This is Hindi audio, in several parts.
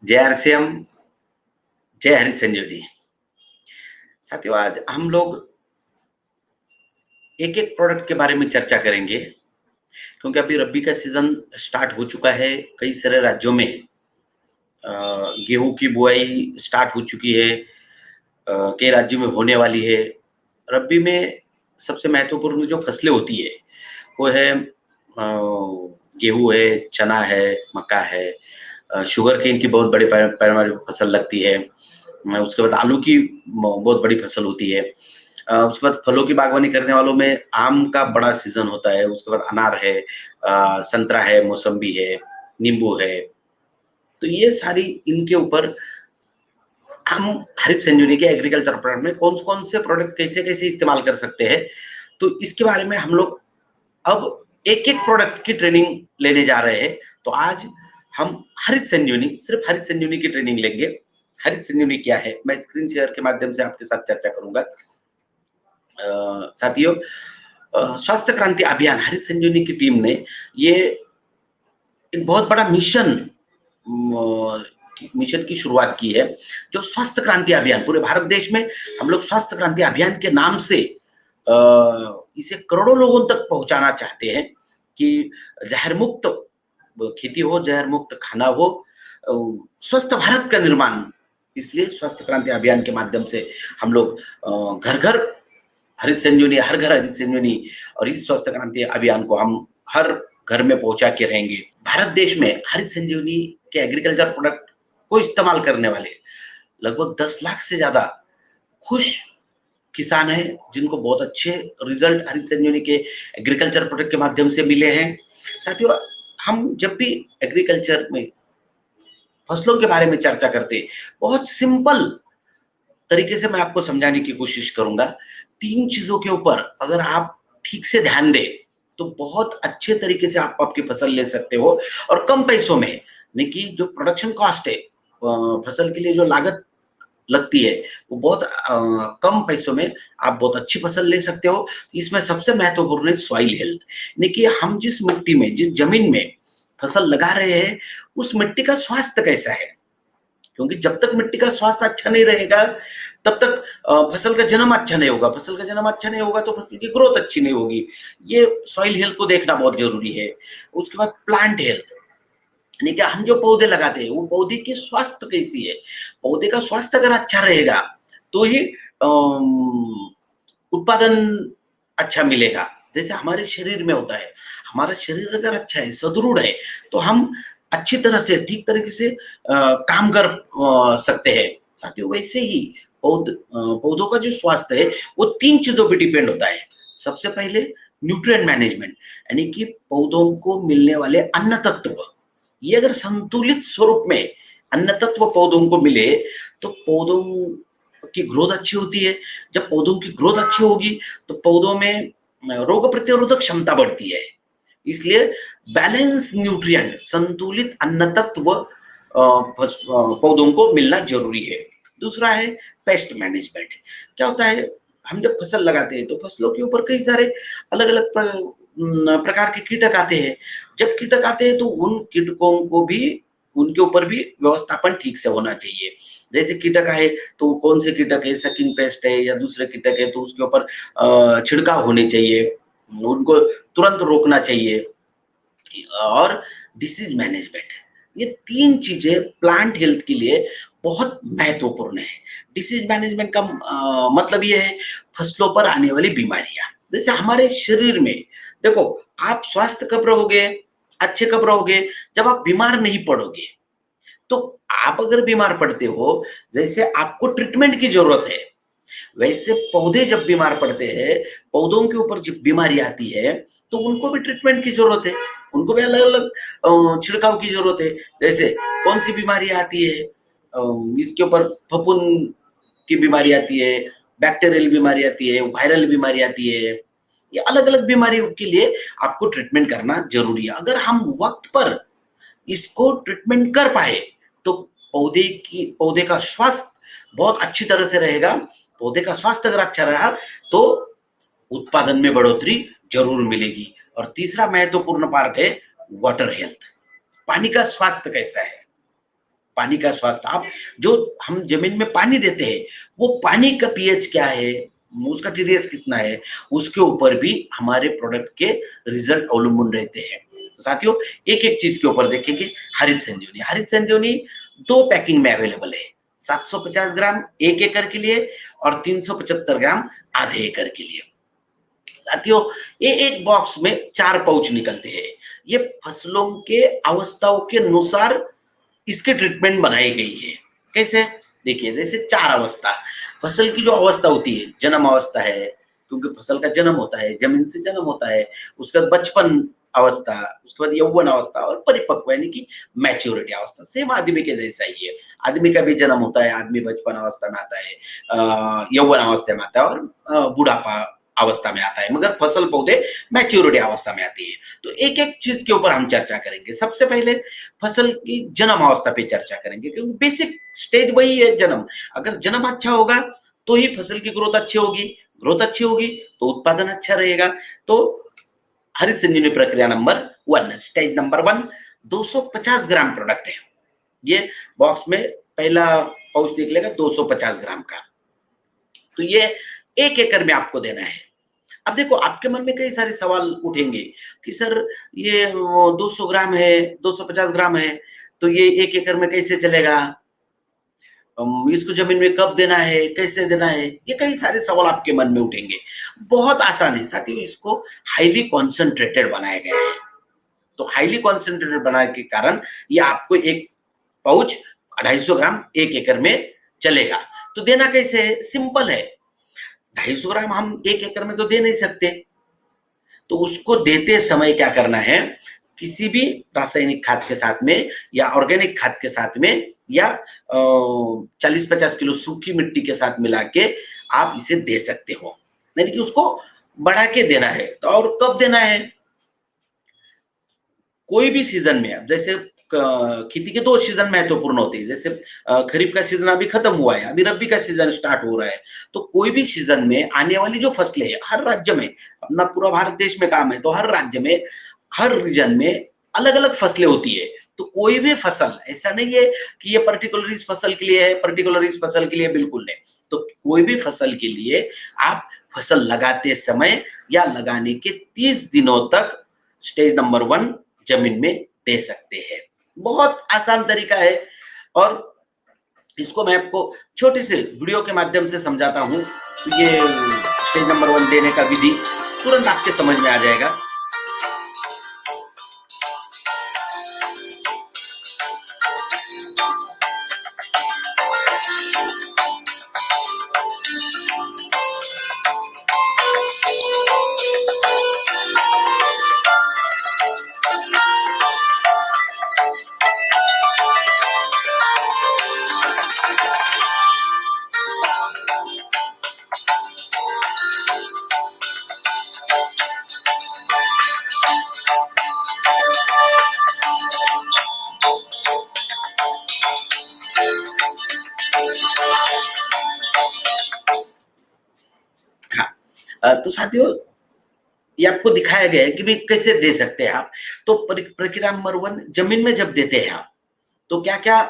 जय आरसीएम, जय हरि संजीवनी। साथियों, आज हम लोग एक एक प्रोडक्ट के बारे में चर्चा करेंगे, क्योंकि अभी रबी का सीजन स्टार्ट हो चुका है। कई सारे राज्यों में गेहूं की बुआई स्टार्ट हो चुकी है, कई राज्यों में होने वाली है। रबी में सबसे महत्वपूर्ण जो फसलें होती है वो है गेहूं है, चना है, मक्का है, शुगर केन की बहुत बड़ी पैमाने पर फसल लगती है। उसके बाद आलू की बहुत बड़ी फसल होती है। उसके बाद फलों की बागवानी करने वालों में आम का बड़ा सीजन होता है। उसके बाद अनार है, संतरा है, मौसम्बी है, नींबू है। तो ये सारी इनके ऊपर हम हरित संजीवनी के एग्रीकल्चर प्रोडक्ट में कौन कौन से प्रोडक्ट कैसे कैसे इस्तेमाल कर सकते हैं, तो इसके बारे में हम लोग अब एक एक प्रोडक्ट की ट्रेनिंग लेने जा रहे हैं। तो आज हम हरित संजीवनी, सिर्फ हरित संजीवनी की ट्रेनिंग लेंगे। हरित संजीवनी क्या है, मैं स्क्रीन शेयर के माध्यम से आपके साथ चर्चा करूंगा। साथियों, स्वास्थ्य क्रांति अभियान हरित संजीवनी की टीम ने ये एक बहुत बड़ा मिशन की शुरुआत की है, जो स्वास्थ्य क्रांति अभियान पूरे भारत देश में हम लोग स्वास्थ्य क्रांति अभियान के नाम से इसे करोड़ों लोगों तक पहुंचाना चाहते हैं कि जहर मुक्त खेती हो, जहर मुक्त खाना हो, स्वस्थ भारत का निर्माण। इसलिए स्वास्थ्य क्रांति अभियान के माध्यम से हम लोग घर घर हरित संजीवनी, हर घर हरित संजीवनी, और इस स्वास्थ्य क्रांति अभियान को हम हर घर में पहुंचा के रहेंगे। भारत देश में हरित संजीवनी के एग्रीकल्चर प्रोडक्ट को इस्तेमाल करने वाले लगभग 10 लाख से ज्यादा खुश किसान हैं, जिनको बहुत अच्छे रिजल्ट हरित संजीवनी के एग्रीकल्चर प्रोडक्ट के माध्यम से मिले हैं। साथियों, हम जब भी एग्रीकल्चर में फसलों के बारे में चर्चा करते, बहुत सिंपल तरीके से मैं आपको समझाने की कोशिश करूंगा। 3 चीजों के ऊपर अगर आप ठीक से ध्यान दें तो बहुत अच्छे तरीके से आप आपकी फसल ले सकते हो, और कम पैसों में। यानी कि जो प्रोडक्शन कॉस्ट है, फसल के लिए जो लागत लगती है, वो बहुत कम पैसों में आप बहुत अच्छी फसल ले सकते हो। इसमें सबसे महत्वपूर्ण है सॉइल हेल्थ, यानी कि हम जिस मिट्टी में, जिस जमीन में फसल लगा रहे हैं, उस मिट्टी का स्वास्थ्य कैसा है। क्योंकि जब तक मिट्टी का स्वास्थ्य अच्छा नहीं रहेगा, तब तक फसल का जन्म अच्छा नहीं होगा। फसल का जन्म अच्छा नहीं होगा तो फसल की ग्रोथ अच्छी नहीं होगी। ये सॉइल हेल्थ को देखना बहुत जरूरी है। उसके बाद प्लांट हेल्थ, यानी कि हम जो पौधे लगाते हैं वो पौधे की स्वास्थ्य कैसी है। पौधे का स्वास्थ्य अगर अच्छा रहेगा तो ही उत्पादन अच्छा मिलेगा। जैसे हमारे शरीर में होता है, हमारा शरीर अगर अच्छा है, सुदृढ़ है, तो हम अच्छी तरह से, ठीक तरीके से काम कर सकते हैं। साथियों, वैसे ही पौधों का जो स्वास्थ्य है वो 3 चीजों पे डिपेंड होता है। सबसे पहले न्यूट्रिएंट मैनेजमेंट, यानी कि पौधों को मिलने वाले अन्न तत्व, ये अगर संतुलित स्वरूप में अन्न तत्व पौधों को मिले तो पौधों की ग्रोथ अच्छी होती है। जब पौधों की ग्रोथ अच्छी होगी तो पौधों में रोग प्रतिरोधक क्षमता बढ़ती है। इसलिए बैलेंस न्यूट्रिएंट, संतुलित अन्न तत्व पौधों को मिलना जरूरी है। दूसरा है पेस्ट मैनेजमेंट। क्या होता है, हम जब फसल लगाते हैं तो फसलों के ऊपर कई सारे अलग अलग प्रकार के कीटक आते हैं। जब कीटक आते हैं तो उन कीटकों को भी, उनके ऊपर भी व्यवस्थापन ठीक से होना चाहिए। जैसे कीटक आए तो कौन से कीटक है, सकिंग पेस्ट है या दूसरे कीटक है, तो उसके ऊपर छिड़काव होने चाहिए, उनको तुरंत रोकना चाहिए। और डिसीज मैनेजमेंट, ये 3 चीजें प्लांट हेल्थ के लिए बहुत महत्वपूर्ण है। डिसीज मैनेजमेंट का मतलब ये है फसलों पर आने वाली बीमारियां। जैसे हमारे शरीर में देखो, आप स्वस्थ कब रहोगे, अच्छे कब रहोगे, जब आप बीमार नहीं पड़ोगे। तो आप अगर बीमार पड़ते हो, जैसे आपको ट्रीटमेंट की जरूरत है, वैसे पौधे जब बीमार पड़ते हैं, पौधों के ऊपर जब बीमारी आती है तो उनको भी ट्रीटमेंट की जरूरत है, उनको भी अलग अलग छिड़काव की जरूरत है। जैसे कौन सी बीमारी आती है, इसके ऊपर फफूंद की बीमारी आती है, बैक्टीरियल बीमारी आती है, वायरल बीमारी आती है। ये अलग अलग बीमारियों के लिए आपको ट्रीटमेंट करना जरूरी है। अगर हम वक्त पर इसको ट्रीटमेंट कर पाए तो पौधे का स्वास्थ्य बहुत अच्छी तरह से रहेगा। पौधे का स्वास्थ्य अगर अच्छा रहा तो उत्पादन में बढ़ोतरी जरूर मिलेगी। और तीसरा महत्वपूर्ण पार्ट है वाटर हेल्थ, पानी का स्वास्थ्य कैसा है। पानी का स्वास्थ्य, आप जो हम जमीन में पानी देते हैं वो पानी का पीएच क्या है, उसका टीडीएस कितना है, उसके ऊपर भी हमारे प्रोडक्ट के रिजल्ट अवलंबन रहते हैं। तो साथियों, एक एक चीज के ऊपर देखेंगे। हरित संजीवनी 2 पैकिंग में अवेलेबल है, 750 ग्राम 1 एकड़ के लिए और 375 ग्राम आधे एकड़ के लिए। साथियों, ये एक बॉक्स में 4 पाउच निकलते हैं। ये फसलों के अवस्थाओं के अनुसार इसकी ट्रीटमेंट बनाई गई है। कैसे? देखिए, जैसे 4 अवस्था, फसल की जो अवस्था होती है, जन्म अवस्था है, क्योंकि फसल का जन्म होता है, जमीन से जन्म होता है, उसके बाद बचपन अवस्था, उसके बाद यौवन अवस्था और परिपक्व यानी कि मैच्योरिटी अवस्था। सेम आदमी के जैसा ही है, आदमी का भी जन्म होता है, आदमी बचपन अवस्था में आता है, यौवन अवस्था में आता है और बुढ़ापा अवस्था में आता है, मगर फसल पौधे मैच्योरिटी अवस्था में आती है। तो एक एक चीज के ऊपर हम चर्चा करेंगे। सबसे पहले फसल की जन्म अवस्था पे चर्चा करेंगे, क्योंकि बेसिक स्टेज वही है, जन्म। अगर जन्म अच्छा होगा तो ही फसल की ग्रोथ अच्छी होगी, ग्रोथ अच्छी होगी तो उत्पादन अच्छा रहेगा। तो हरित संजीवनी प्रक्रिया नंबर 1, स्टेज नंबर 1, 250 ग्राम प्रोडक्ट है। ये बॉक्स में पहला पाउच देख लेगा 250 ग्राम का। तो ये 1 एकड़ में आपको देना है। अब देखो, आपके मन में कई सारे सवाल उठेंगे कि सर ये 200 ग्राम है, 250 ग्राम है, तो ये 1 एकड़ में कैसे चलेगा, इसको जमीन में कब देना है, कैसे देना है, ये कई सारे सवाल आपके मन में उठेंगे। बहुत आसान है साथियों, इसको हाईली कॉन्सेंट्रेटेड बनाया गया है। तो हाईली कॉन्सेंट्रेटेड बनाने के कारण ये आपको एक पाउच 250 ग्राम 1 एकड़ में चलेगा। तो देना कैसे है? सिंपल है। 250 ग्राम हम 1 एकड़ में तो दे नहीं सकते, तो उसको देते समय क्या करना है, किसी भी रासायनिक खाद के साथ में या ऑर्गेनिक खाद के साथ में या 40-50 किलो सूखी मिट्टी के साथ मिला के आप इसे दे सकते हो, यानी कि उसको बढ़ा के देना है। तो और कब देना है? कोई भी सीजन में। अब जैसे खेती के 2 सीजन महत्वपूर्ण होते हैं, जैसे खरीफ का सीजन अभी खत्म हुआ है, अभी रबी का सीजन स्टार्ट हो रहा है। तो कोई भी सीजन में आने वाली जो फसलें हैं, हर राज्य में, अपना पूरा भारत देश में काम है, तो हर राज्य में, हर रीजन में अलग अलग फसलें होती है। तो कोई भी फसल ऐसा नहीं है कि ये पर्टिकुलर इस फसल के लिए है, पर्टिकुलर इस फसल के लिए, बिल्कुल नहीं। तो कोई भी फसल के लिए आप फसल लगाते समय या लगाने के 30 दिनों तक स्टेज नंबर 1 जमीन में दे सकते हैं। बहुत आसान तरीका है और इसको मैं आपको छोटे से वीडियो के माध्यम से समझाता हूं। तो ये स्टेज नंबर 1 देने का विधि तुरंत आपके समझ में आ जाएगा। हाँ, तो साथियों, ये आपको दिखाया गया है कि भाई कैसे दे सकते हैं आप। तो प्रक्रिया नंबर 1, जमीन में जब देते हैं आप, तो क्या क्या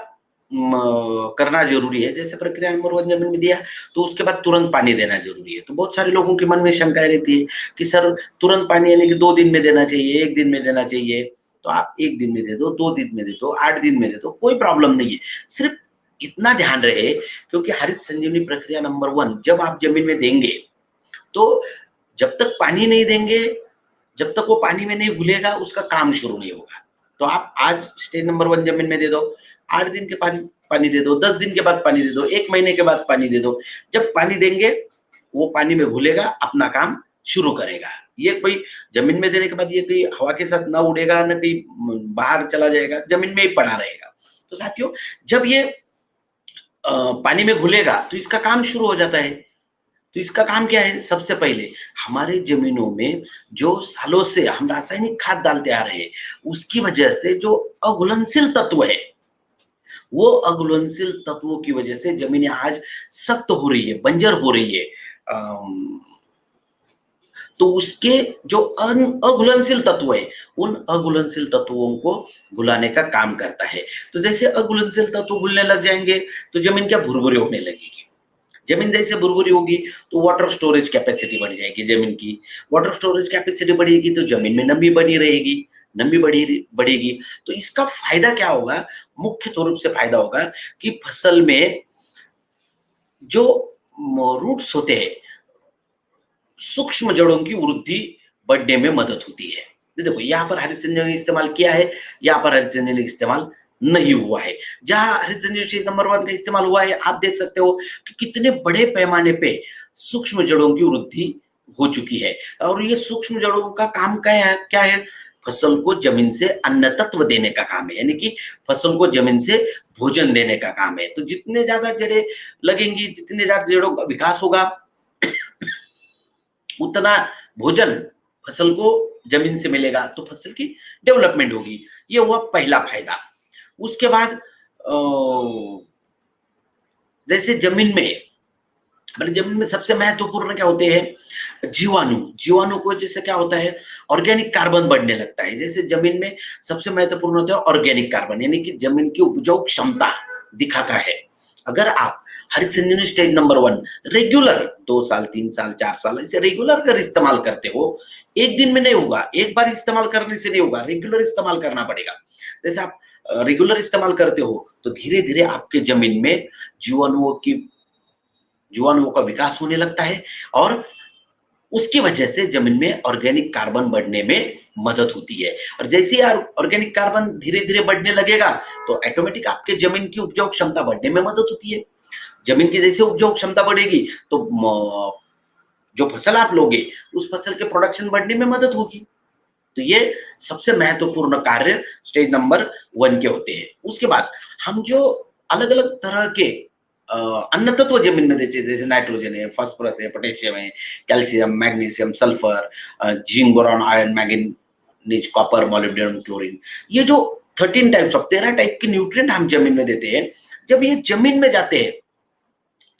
करना जरूरी है। जैसे प्रक्रिया नंबर 1 जमीन में दिया, तो उसके बाद तुरंत पानी देना जरूरी है। तो बहुत सारे लोगों के मन में शंकाएं रहती है कि सर तुरंत पानी यानी कि 2 दिन में देना चाहिए, 1 दिन में देना चाहिए। तो आप 1 दिन में दे दो, 2 दिन में दे दो, 8 दिन में दे दो, कोई प्रॉब्लम नहीं है। सिर्फ इतना ध्यान रहे, क्योंकि हरित संजीवनी प्रक्रिया नंबर 1 जब आप जमीन में देंगे, तो जब तक पानी नहीं देंगे, जब तक वो पानी में नहीं घुलेगा, उसका काम शुरू नहीं होगा। तो आप आज स्टेज नंबर 1 जमीन में दे दो, 8 दिन के बाद पानी दे दो, 10 दिन के बाद पानी दे दो, 1 महीने के बाद पानी दे दो। जब पानी देंगे, वो पानी में घुलेगा, अपना काम शुरू करेगा। ये कोई जमीन में देने के बाद ये कोई हवा के साथ ना उड़ेगा, ना कहीं बाहर चला जाएगा, जमीन में ही पड़ा रहेगा। तो साथियों, जब ये पानी में घुलेगा तो इसका काम शुरू हो जाता है। तो इसका काम क्या है? सबसे पहले हमारे जमीनों में जो सालों से हम रासायनिक खाद डालते आ रहे हैं, उसकी वजह से जो अघुलनशील तत्व है, वो अघुलनशील तत्वों की वजह से जमीनें आज सख्त हो रही है, बंजर हो रही है। तो उसके जो अघुलनशील तत्व है, उन अघुलनशील तत्वों को घुलाने का काम करता है। तो जैसे अघुलनशील तत्व घुलने लग जाएंगे तो जमीन क्या भुरभुरी होने लगेगी। जमीन जैसे भुरभुरी होगी तो वाटर स्टोरेज कैपेसिटी बढ़ जाएगी जमीन की। वाटर स्टोरेज कैपेसिटी बढ़ेगी तो जमीन में नमी बनी रहेगी, नमी बढ़ेगी। तो इसका फायदा क्या होगा? मुख्य रूप से फायदा होगा कि फसल में जो रूट्स होते हैं, सूक्ष्म जड़ों की वृद्धि बढ़ने में मदद होती है। देखो यहाँ पर हरित संजीवनी इस्तेमाल किया है, यहाँ पर हरित संजीवनी इस्तेमाल नहीं हुआ है। जहां हरित संजीवनी नंबर 1 का इस्तेमाल हुआ है, आप देख सकते हो कि कितने बड़े पैमाने पे सूक्ष्म जड़ों की वृद्धि हो चुकी है। और ये सूक्ष्म जड़ों का काम क्या है? फसल को जमीन से अन्न तत्व देने का काम है, यानी कि फसल को जमीन से भोजन देने का काम है। तो जितने ज्यादा जड़ें लगेंगी, जितने ज्यादा जड़ों का विकास होगा, उतना भोजन फसल को जमीन से मिलेगा, तो फसल की डेवलपमेंट होगी। ये हुआ पहला फायदा। उसके बाद जैसे जमीन में सबसे महत्वपूर्ण क्या होते हैं? जीवाणु को जैसे क्या होता है? ऑर्गेनिक कार्बन बढ़ने लगता है। जैसे जमीन में सबसे महत्वपूर्ण होता है ऑर्गेनिक कार्बन, यानी कि जमीन की उपजाऊ क्षमता दिखाता है। अगर आप हरित संजीवनी स्टेज नंबर 1 रेगुलर 2 साल 3 साल 4 साल ऐसे रेगुलर अगर इस्तेमाल करते हो, एक दिन में नहीं होगा, एक बार इस्तेमाल करने से नहीं होगा, रेगुलर इस्तेमाल करना पड़ेगा। जैसे आप रेगुलर इस्तेमाल करते हो तो धीरे धीरे आपके जमीन में जीवाणुओं का विकास होने लगता है और उसकी वजह से जमीन में ऑर्गेनिक कार्बन बढ़ने में मदद होती है। और जैसे ही ऑर्गेनिक कार्बन धीरे धीरे बढ़ने लगेगा तो ऑटोमेटिक आपके जमीन की उपजाऊ क्षमता बढ़ने में मदद होती है। जमीन की जैसे उपजाऊ क्षमता बढ़ेगी तो जो फसल आप लोगे उस फसल के प्रोडक्शन बढ़ने में मदद होगी। तो ये सबसे महत्वपूर्ण कार्य स्टेज नंबर 1 के होते हैं। उसके बाद हम जो अलग अलग तरह के अन्न तत्व जमीन में देते हैं, जैसे नाइट्रोजन है, फास्फोरस है, पोटेशियम है, calcium, magnesium, sulphur, zinc, boron, iron, manganese, copper, molybdenum, chlorine, ये जो 13 टाइप के न्यूट्रिएंट हम जमीन में देते हैं, जब ये जमीन में जाते हैं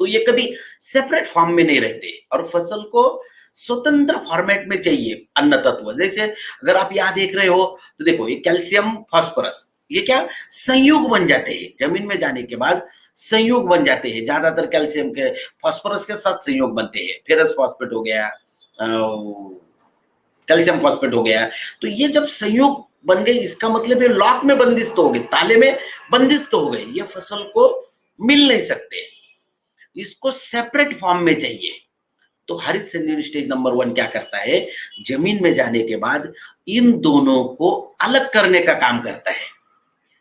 तो ये कभी सेपरेट फॉर्म में नहीं रहते और फसल को स्वतंत्र फॉर्मेट में चाहिए अन्न तत्व। जैसे अगर आप यहां देख रहे हो तो देखो ये कैल्शियम, फास्फोरस, ये क्या संयुग बन जाते हैं जमीन में जाने के बाद, संयुग बन जाते हैं। ज्यादातर कैल्शियम के फास्फोरस के साथ संयोग बनते हैं, फेरस फॉस्फेट हो गया, कैल्शियम फॉस्फेट हो गया। तो ये जब संयोग बन गए, इसका मतलब ये लॉक में बंदिश तो हो गए, ताले में बंदिश तो हो गए, ये फसल को मिल नहीं सकते, इसको सेपरेट फॉर्म में चाहिए। तो हरित संजीवनी स्टेज नंबर 1 क्या करता है? जमीन में जाने के बाद इन दोनों को अलग करने का काम करता है।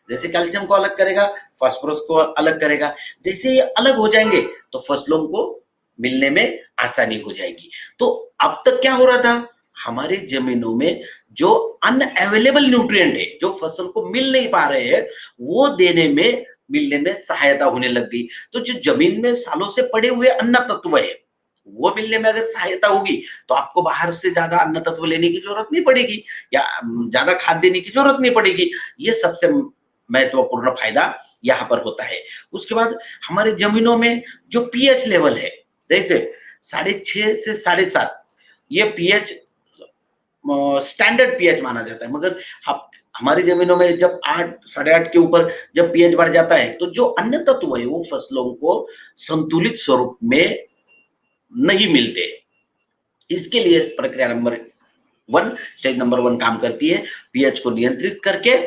जैसे कैल्शियम को अलग करेगा, फास्फोरस को अलग करेगा। जैसे ये अलग हो जाएंगे तो फसलों को मिलने में आसानी हो जाएगी। तो अब तक क्या हो रहा था? हमारे जमीनों में जो अनअवेलेबल न्यूट्रिएंट है, जो फसल को मिल नहीं पा रहे हैं, वो मिलने में सहायता होने लग गई। तो जो जमीन में सालों से पड़े हुए अन्न तत्व है, वो मिलने में अगर सहायता होगी तो आपको बाहर से ज्यादा अन्न तत्व लेने की जरूरत नहीं पड़ेगी या ज्यादा खाद देने की जरूरत नहीं पड़ेगी। ये सबसे महत्वपूर्ण फायदा यहाँ पर होता है। उसके बाद हमारे जमीनों में जो पीएच लेवल है, जैसे 6.5 से 7.5, ये पीएच स्टैंडर्ड पीएच माना जाता है। मगर हमारी जमीनों में जब 8, 8.5 के ऊपर जब पीएच बढ़ जाता है तो जो अन्य तत्व है वो फसलों को संतुलित स्वरूप में नहीं मिलते। इसके लिए प्रक्रिया नंबर 1, स्टेज नंबर 1 काम करती है, पीएच को नियंत्रित करके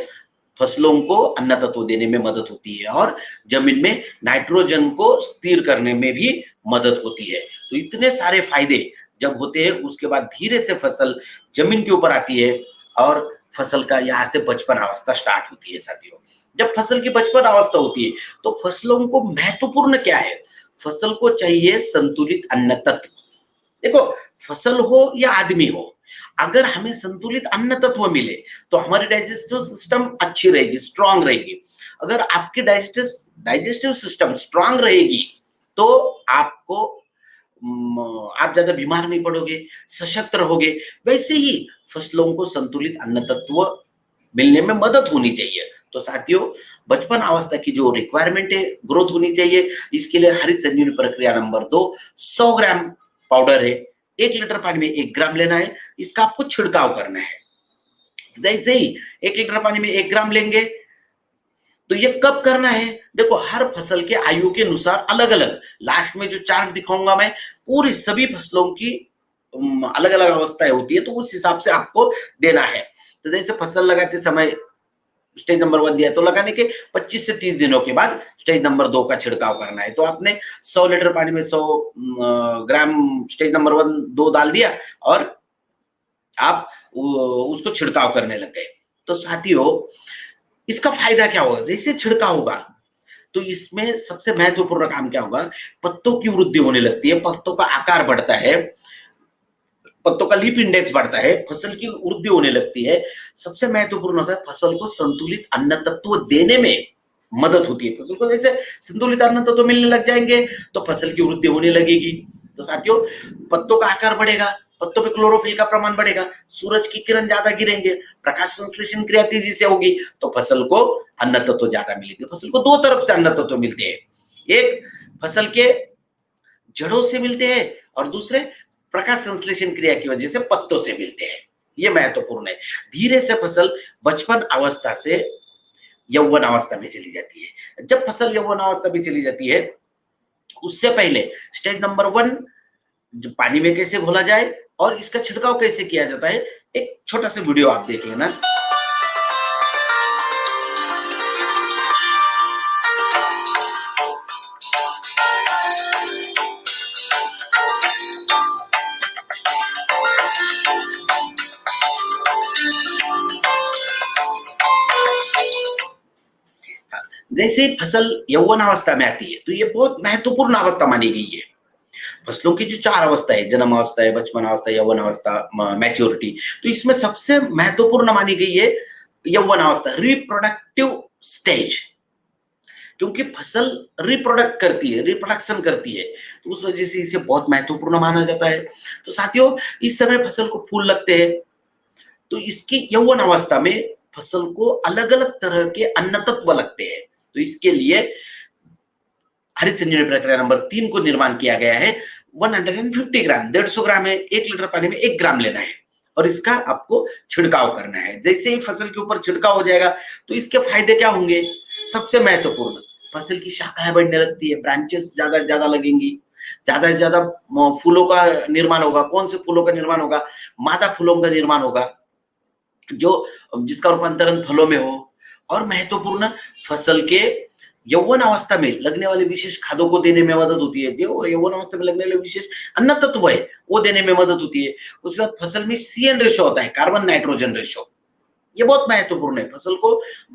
फसलों को अन्न तत्व देने में मदद होती है और जमीन में नाइट्रोजन को स्थिर करने में भी मदद होती है। तो इतने सारे फायदे जब होते हैं, उसके बाद धीरे से फसल जमीन के ऊपर आती है और फसल का यहाँ से बचपन अवस्था स्टार्ट होती है। साथियों, जब फसल की बचपन अवस्था होती है तो फसलों को महत्वपूर्ण क्या है? फसल को चाहिए संतुलित अन्न तत्व। देखो, फसल हो या आदमी हो, अगर हमें संतुलित अन्न तत्व मिले तो हमारी डाइजेस्टिव सिस्टम अच्छी रहेगी, स्ट्रांग रहेगी। अगर आपकी डाइजेस्टिव सिस्टम स्ट्रांग रहेगी तो आप ज्यादा बीमार नहीं पड़ोगे, सशक्त रहोगे। वैसे ही फसलों को संतुलित अन्न तत्व मिलने में मदद होनी चाहिए। तो साथियों, बचपन अवस्था की जो रिक्वायरमेंट है, ग्रोथ होनी चाहिए। इसके लिए हरित संजीवनी प्रक्रिया नंबर 2 100 ग्राम पाउडर है, 1 लीटर पानी में 1 ग्राम लेना है, इसका आपको छिड़काव करना है। जैसे ही 1 लीटर पानी में 1 ग्राम लेंगे, तो ये कब करना है? देखो, हर फसल के आयु के अनुसार अलग-अलग, लास्ट में जो चार्ट दिखाऊंगा मैं, पूरी सभी फसलों की अलग-अलग अवस्थाएं होती है, तो उस हिसाब से आपको देना है। तो जैसे फसल लगाते समय स्टेज नंबर 1 दिया है, तो लगाने के 25 से 30 दिनों के बाद स्टेज नंबर 2 का छिड़काव करना है। तो आपने 100 लीटर पानी में 100 ग्राम स्टेज नंबर 1 2 डाल दिया और आप उसको छिड़काव करने लग गए। तो साथियों, इसका फायदा क्या होगा? जैसे छिड़काव होगा, तो इसमें सबसे महत्वपूर्ण काम क्या होगा? पत्तों की वृद्धि होने लगती है, पत्तों का आकार बढ़ता है, पत्तों का लीफ इंडेक्स बढ़ता है, फसल की वृद्धि होने लगती है। सबसे महत्वपूर्ण होता है, फसल को संतुलित अन्न तत्व देने में मदद होती है। फसल को जैसे संतुलित अन्न तत्व मिलने लग जाएंगे, तो फसल की वृद्धि होने लगेगी। तो साथियों, पत्तों का आकार बढ़ेगा, पत्तों में क्लोरोफिल का प्रमाण बढ़ेगा, सूरज की किरण ज्यादा गिरेंगे, प्रकाश संश्लेषण क्रिया तेजी से होगी, तो फसल को अन्न तत्व ज्यादा मिलेंगे। फसल को दो तरफ से अन्न तत्व मिलते हैं, एक फसल के जड़ों से मिलते हैं और दूसरे प्रकाश संश्लेषण क्रिया की वजह से पत्तों से मिलते हैं। ये महत्वपूर्ण है। धीरे से फसल बचपन अवस्था से यौवन अवस्था में चली जाती है। जब फसल यौवन अवस्था में चली जाती है, उससे पहले स्टेज नंबर 1 पानी में कैसे घोला जाए और इसका छिड़काव कैसे किया जाता है, एक छोटा सा वीडियो आप देख लेना। जैसे फसल यौवन अवस्था में आती है, तो ये बहुत महत्वपूर्ण अवस्था मानी गई है। फसलों की जो 4 अवस्था है, जन्म अवस्था है, बचपन अवस्था, यौवन अवस्था, मैच्योरिटी, तो इसमें सबसे महत्वपूर्ण मानी गई है यौवन अवस्था, रिप्रोडक्टिव स्टेज। क्योंकि फसल रिप्रोडक्ट करती है, रिप्रोडक्शन करती है, तो उस वजह से इसे बहुत महत्वपूर्ण माना जाता है। तो साथियों, इस समय फसल को फूल लगते हैं, तो इसकी यौवन अवस्था में फसल को अलग अलग तरह के अन्न तत्व लगते हैं। तो इसके लिए हरित संजीवनी प्रक्रिया नंबर 3 को निर्माण किया गया है। 150 ग्राम, 150 ग्राम है, 1 लीटर पानी में 1 ग्राम लेना है और इसका आपको छिड़काव करना है। जैसे ही फसल के ऊपर छिड़काव हो जाएगा, तो इसके फायदे क्या होंगे? सबसे महत्वपूर्ण, फसल की शाखाएं बढ़ने लगती है, ब्रांचेस ज्यादा से ज्यादा लगेंगी, ज्यादा से ज्यादा फूलों का निर्माण होगा। कौन से फूलों का निर्माण होगा? मादा फूलों का निर्माण होगा, जो जिसका रूपांतरण फलों में हो। और महत्वपूर्ण, फसल के यौवन अवस्था में लगने वाले विशेष खादों को देने में मदद होती है। देखो, यौवन अवस्था में लगने वाले विशेष अन्न तत्व है, वो देने में मदद होती है। उसके बाद फसल में CN रेशो होता है, कार्बन नाइट्रोजन रेशो, ये बहुत महत्वपूर्ण है। फसल को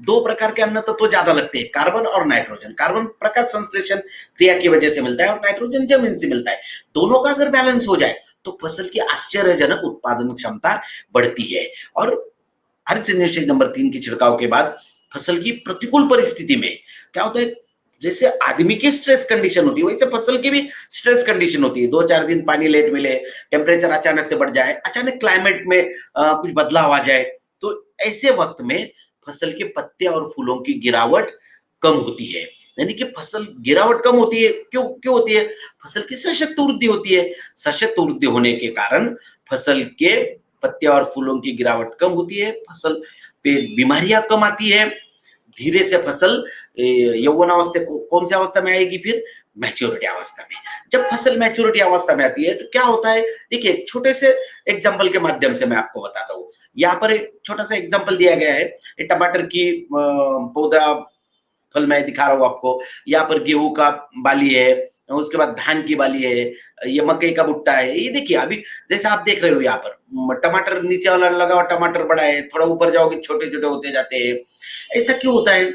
2 प्रकार के अन्न तत्व ज्यादा लगते हैं, कार्बन और नाइट्रोजन। कार्बन प्रकाश संश्लेषण क्रिया की वजह से मिलता है और नाइट्रोजन जमीन से मिलता है। दोनों का अगर बैलेंस हो जाए, तो फसल की आश्चर्यजनक उत्पादन क्षमता बढ़ती है। और हरित संजीवनी नंबर 3 की छिड़काव के बाद फसल की प्रतिकूल परिस्थिति में क्या होता है? जैसे आदमी की स्ट्रेस कंडीशन होती है, वैसे फसल की भी स्ट्रेस कंडीशन होती है। 2-4 दिन पानी लेट मिले, टेम्परेचर अचानक से बढ़ जाए, अचानक क्लाइमेट में कुछ बदलाव आ जाए, तो ऐसे वक्त में फसल के पत्ते और फूलों की गिरावट कम होती है। यानी कि फसल गिरावट कम होती है, क्यों होती है? फसल की सशक्त वृद्धि होती है। सशक्त वृद्धि होने के कारण फसल के पत्ते और फूलों की गिरावट कम होती है, फसल पे बीमारियां कम आती है। धीरे से फसल यौवन अवस्था को कौन सी अवस्था में आएगी? फिर मैच्योरिटी अवस्था में। जब फसल मैच्योरिटी अवस्था में आती है, तो क्या होता है? देखिए, छोटे से एग्जांपल के माध्यम से मैं आपको बताता हूँ। यहाँ पर एक छोटा सा एग्जांपल दिया गया है, टमाटर की पौधा फल मैं दिखा रहा हूँ आपको। यहाँ पर गेहूं का बाली है, उसके बाद धान की बाली है, ये मकई का भुट्टा है। ये देखिए, अभी जैसे आप देख रहे हो, यहाँ पर टमाटर नीचे वाला लगा हुआ टमाटर बड़ा है, थोड़ा ऊपर जाओगे छोटे छोटे होते जाते हैं। ऐसा क्यों होता है?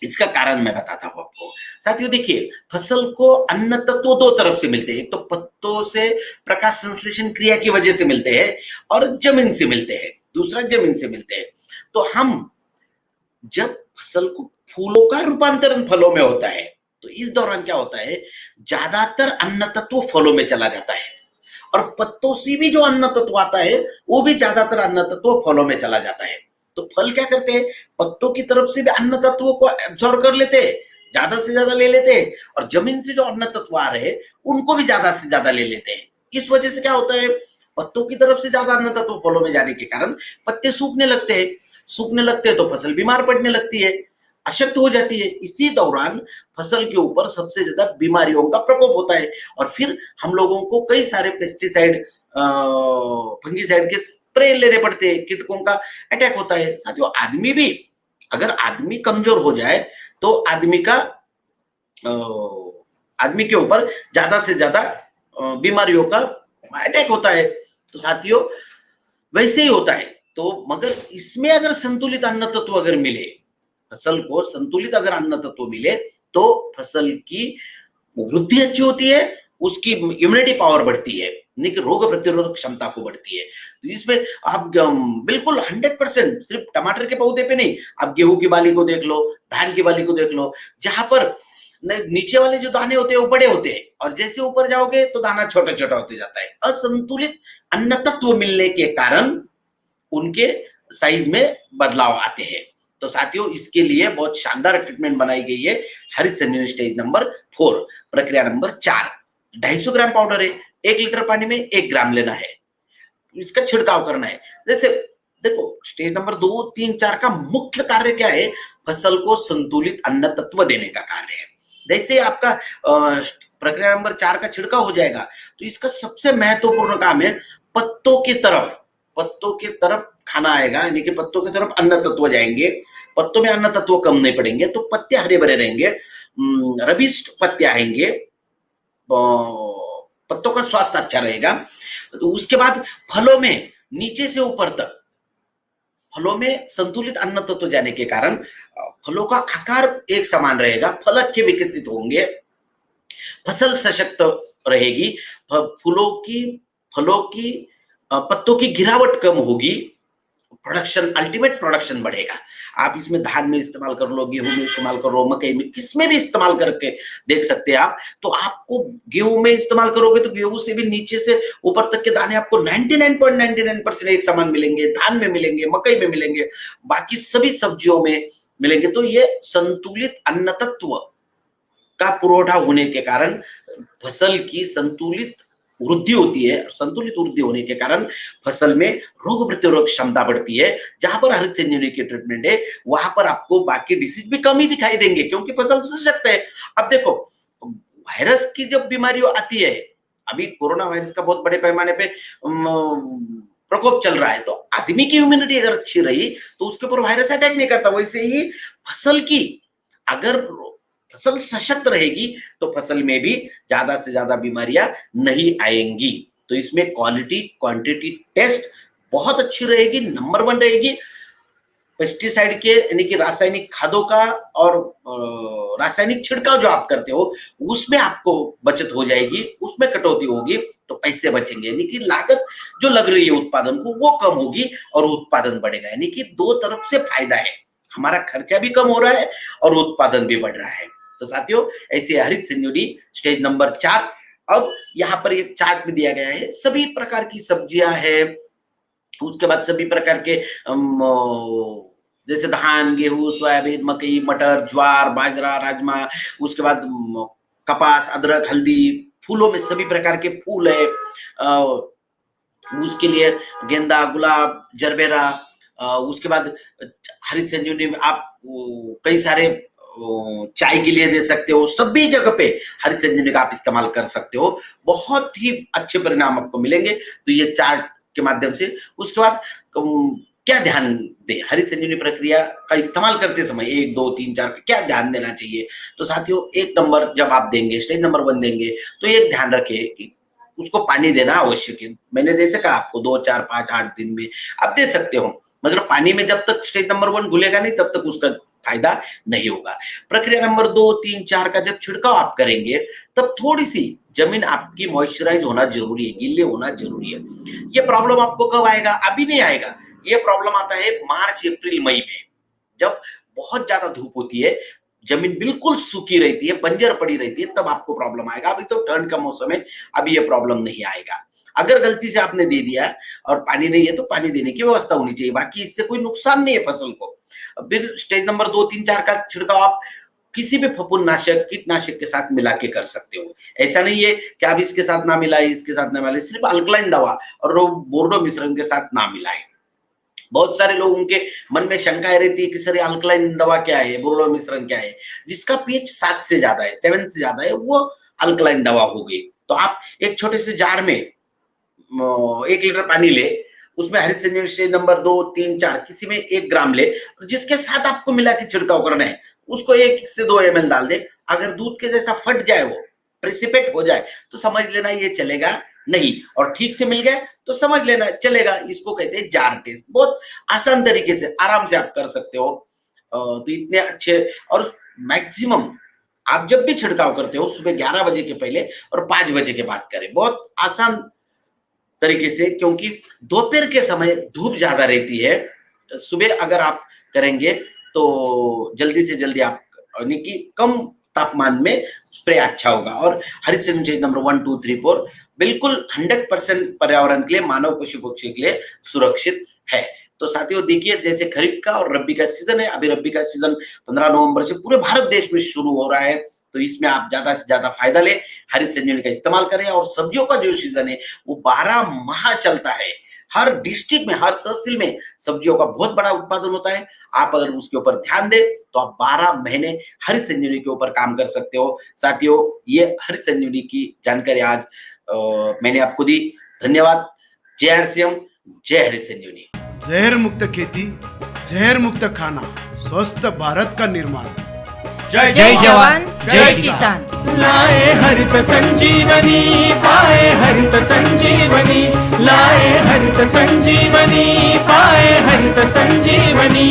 इसका कारण मैं बताता हूं आपको। साथियों, देखिए, फसल को अन्न तत्व 2 तरफ से मिलते हैं। एक तो पत्तों से प्रकाश संश्लेषण क्रिया की वजह से मिलते हैं और जमीन से मिलते हैं, दूसरा जमीन से मिलते हैं। तो हम जब फसल को फूलों का रूपांतरण फलों में होता है, तो इस दौरान क्या होता है? ज्यादातर अन्न तत्व फलों में चला जाता है और पत्तों से भी जो अन्न तत्व आता है, वो भी ज्यादातर अन्न तत्व फलों में चला जाता है। तो फल क्या करते हैं? पत्तों की तरफ से भी अन्न तत्वों को एब्जॉर्ब कर लेते हैं, ज्यादा से ज्यादा ले लेते हैं, और जमीन से जो अन्न तत्व आ रहे हैं, उनको भी ज्यादा से ज्यादा ले लेते हैं। इस वजह से क्या होता है, पत्तों की तरफ से ज्यादा अन्न तत्व फलों में जाने के कारण पत्ते सूखने लगते हैं, सूखने लगते हैं तो फसल बीमार पड़ने लगती है, अशक्त हो जाती है। इसी दौरान फसल के ऊपर सबसे ज्यादा बीमारियों का प्रकोप होता है और फिर हम लोगों को कई सारे पेस्टिसाइड, फंगिसाइड के स्प्रे लेने पड़ते हैं, कीटकों का अटैक होता है। साथियों, आदमी भी, अगर आदमी कमजोर हो जाए तो आदमी के ऊपर ज्यादा से ज्यादा बीमारियों का अटैक होता है। तो साथियों, वैसे ही होता है। तो मगर इसमें अगर संतुलित अन्न तत्व अगर मिले, फसल को संतुलित अगर अन्न तत्व मिले तो फसल की वृद्धि अच्छी होती है, उसकी इम्यूनिटी पावर बढ़ती है, यानी कि रोग प्रतिरोधक क्षमता को बढ़ती है। तो इसमें आप बिल्कुल 100% सिर्फ टमाटर के पौधे पे नहीं, आप गेहूं की बाली को देख लो, धान की बाली को देख लो, जहां पर नीचे वाले जो दाने होते हैं वो बड़े होते हैं और जैसे ऊपर जाओगे तो दाना छोटा छोटा होते जाता है। असंतुलित अन्न तत्व मिलने के कारण उनके साइज में बदलाव आते हैं। तो साथियों, इसके लिए बहुत शानदार ट्रीटमेंट बनाई गई है, हरित संजीवनी स्टेज नंबर 4, प्रक्रिया नंबर 4। 250 ग्राम पाउडर है, 1 लीटर पानी में 1 ग्राम लेना है, इसका छिड़काव करना है। जैसे देखो, स्टेज नंबर 2, 3, 4 का मुख्य कार्य क्या है, फसल को संतुलित अन्न तत्व देने का कार्य है। जैसे आपका प्रक्रिया नंबर 4 का छिड़काव हो जाएगा तो इसका सबसे महत्वपूर्ण काम है पत्तों की तरफ खाना आएगा, यानी कि पत्तों की तरफ अन्न तत्व जाएंगे, पत्तों में अन्न तत्व कम नहीं पड़ेंगे तो पत्ते हरे भरे रहेंगे, रबिस्ट पत्ते आएंगे, पत्तों का स्वास्थ्य अच्छा रहेगा। तो उसके बाद फलों में नीचे से ऊपर तक फलों में संतुलित अन्न तत्व जाने के कारण फलों का आकार एक समान रहेगा, फल अच्छे विकसित होंगे, फसल सशक्त रहेगी, फलों की पत्तों की गिरावट कम होगी, प्रोडक्शन, अल्टीमेट प्रोडक्शन बढ़ेगा। आप इसमें धान में इस्तेमाल कर लो, गेहूं में इस्तेमाल कर लो, मकई में, किसमें भी इस्तेमाल करके देख सकते हैं आप। तो आपको गेहूं में इस्तेमाल करोगे तो गेहूं से भी नीचे से ऊपर तक के दाने आपको 99.99% एक समान मिलेंगे, धान में मिलेंगे, मकई में मिलेंगे, बाकी सभी सब्जियों में मिलेंगे। तो ये संतुलित अन्न तत्व का पुरवठा होने के कारण फसल की संतुलित वृद्धि होती है। संतुलित वृद्धि होने के कारण फसल में रोग प्रतिरोधक क्षमता बढ़ती है। जहां पर हरित संजीवनी की ट्रीटमेंट है वहां पर आपको बाकी डिसीज भी कम ही दिखाई देंगे क्योंकि फसल सशक्त है। अब देखो, वायरस की जब बीमारी आती है, अभी कोरोना वायरस का बहुत बड़े पैमाने पे प्रकोप चल रहा है, तो आदमी की इम्यूनिटी अगर अच्छी रही तो उसके ऊपर वायरस अटैक नहीं करता। वैसे ही फसल की अगर फसल सशक्त रहेगी तो फसल में भी ज्यादा से ज्यादा बीमारियां नहीं आएंगी। तो इसमें क्वालिटी क्वांटिटी टेस्ट बहुत अच्छी रहेगी, नंबर 1 रहेगी। पेस्टिसाइड के यानी कि रासायनिक खादों का और रासायनिक छिड़काव जो आप करते हो उसमें आपको बचत हो जाएगी, उसमें कटौती होगी तो पैसे बचेंगे, यानी कि लागत जो लग रही है उत्पादन को वो कम होगी और उत्पादन बढ़ेगा। यानी कि दो तरफ से फायदा है, हमारा खर्चा भी कम हो रहा है और उत्पादन भी बढ़ रहा है। तो साथियों, ऐसे हरित संजीवनी स्टेज नंबर 4। अब यहाँ पर एक चार्ट में दिया गया है, सभी प्रकार की सब्जियां है, उसके बाद सभी प्रकार के जैसे धान, गेहूं, सोयाबीन, मकई, मटर, ज्वार, बाजरा, राजमा, उसके बाद कपास, अदरक, हल्दी, फूलों में सभी प्रकार के फूल है, उसके लिए गेंदा, गुलाब, जरबेरा, उसके बाद हरित संजीवनी में आप कई सारे चाय के लिए दे सकते हो, सभी जगह पे हरित संजीवनी का आप इस्तेमाल कर सकते हो, बहुत ही अच्छे परिणाम आपको मिलेंगे। तो ये चार्ट के माध्यम से, उसके बाद क्या ध्यान दें हरित संजीवनी प्रक्रिया का इस्तेमाल करते समय 1, 2, 3, 4 का क्या ध्यान देना चाहिए। तो साथियों, 1 नंबर जब आप देंगे, स्टेज नंबर 1 देंगे तो एक ध्यान रखिए कि उसको पानी देना आवश्यक है। मैंने जैसे कहा आपको 2, 4, 5, 8 दिन में आप दे सकते हो, मगर पानी में जब तक स्टेज नंबर 1 घुलेगा नहीं तब तक उसका फायदा नहीं होगा। प्रक्रिया नंबर 2, 3, 4 का जब छिड़काव आप करेंगे तब थोड़ी सी जमीन आपकी मॉइस्चराइज होना जरूरी है, गीले होना जरूरी है। ये प्रॉब्लम आपको कब आएगा? अभी नहीं आएगा, ये प्रॉब्लम आता है मार्च, अप्रैल, मई में, जब बहुत ज्यादा धूप होती है, जमीन बिल्कुल सूखी रहती है, बंजर पड़ी रहती है, तब आपको प्रॉब्लम आएगा। अभी तो ठंड का मौसम है, अभी ये प्रॉब्लम नहीं आएगा। अगर गलती से आपने दे दिया और पानी नहीं है तो पानी देने की व्यवस्था होनी चाहिए, बाकी इससे कोई नुकसान नहीं है फसल को। फिर स्टेज नंबर 2, 3, 4 का छिड़काव आप किसी भी फफूंदनाशक, कीटनाशक के साथ मिला के कर सकते हो। ऐसा नहीं है कि आप इसके साथ ना मिलाएं, इसके साथ ना मिलाएं, सिर्फ अल्कलाइन दवा और बोर्डो मिश्रण के साथ ना मिलाएं। बहुत सारे लोगों के मन में शंकाएं रहती है कि सर अल्कलाइन दवा क्या है, बोर्डो मिश्रण क्या है। जिसका पीएच 7 से ज्यादा है, 7 से ज्यादा है, वो अल्कलाइन दवा हो गई। तो आप एक छोटे से जार में 1 लीटर पानी ले, उसमें हरित संजीवनी स्टेज नंबर 2, 3, 4 किसी में 1 ग्राम ले, और जिसके साथ आपको मिला के छिड़काव करना है उसको 1 से 2 ml डाल दे। अगर दूध के जैसा फट जाए, वो प्रेसिपिटेट हो जाए, तो समझ लेना ये चलेगा नहीं, और ठीक से मिल गया तो समझ लेना चलेगा। इसको कहते हैं जार टेस्ट। बहुत आसान तरीके से आराम से आप कर सकते हो। तो इतने अच्छे, और मैक्सिमम आप जब भी छिड़काव करते हो सुबह 11 बजे के पहले और 5 बजे के बाद करें। बहुत आसान तरीके से, क्योंकि दोपहर के समय धूप ज्यादा रहती है। सुबह अगर आप करेंगे तो जल्दी से जल्दी आप, यानी कि कम तापमान में स्प्रे अच्छा होगा। और हरित संजीवनी नंबर 1, 2, 3, 4 बिल्कुल 100% पर्यावरण के लिए, मानव पशु पक्षी के लिए सुरक्षित है। तो साथियों देखिए, जैसे खरीफ का और रबी का सीजन है, अभी रबी का सीजन 15 नवंबर से पूरे भारत देश में शुरू हो रहा है। तो इसमें आप ज्यादा से ज्यादा फायदा ले, हरित संजीवनी का इस्तेमाल करें। और सब्जियों का जो सीजन है वो 12 माह चलता है। हर डिस्ट्रिक्ट में, हर तहसील में सब्जियों का बहुत बड़ा उत्पादन होता है। आप अगर उसके ऊपर ध्यान दें तो आप 12 महीने हरित संजीवनी के ऊपर काम कर सकते हो। साथियों, ये हरित संजीवनी की जानकारी आज मैंने आपको दी। धन्यवाद। जय हरित, जय हरित संजीवनी। जहर मुक्त खेती, जहर मुक्त खाना, स्वस्थ भारत का निर्माण। जय जवान, जय किसान। लाए हरित संजीवनी, पाए हरित संजीवनी, लाए हरित संजीवनी, पाए हरित संजीवनी।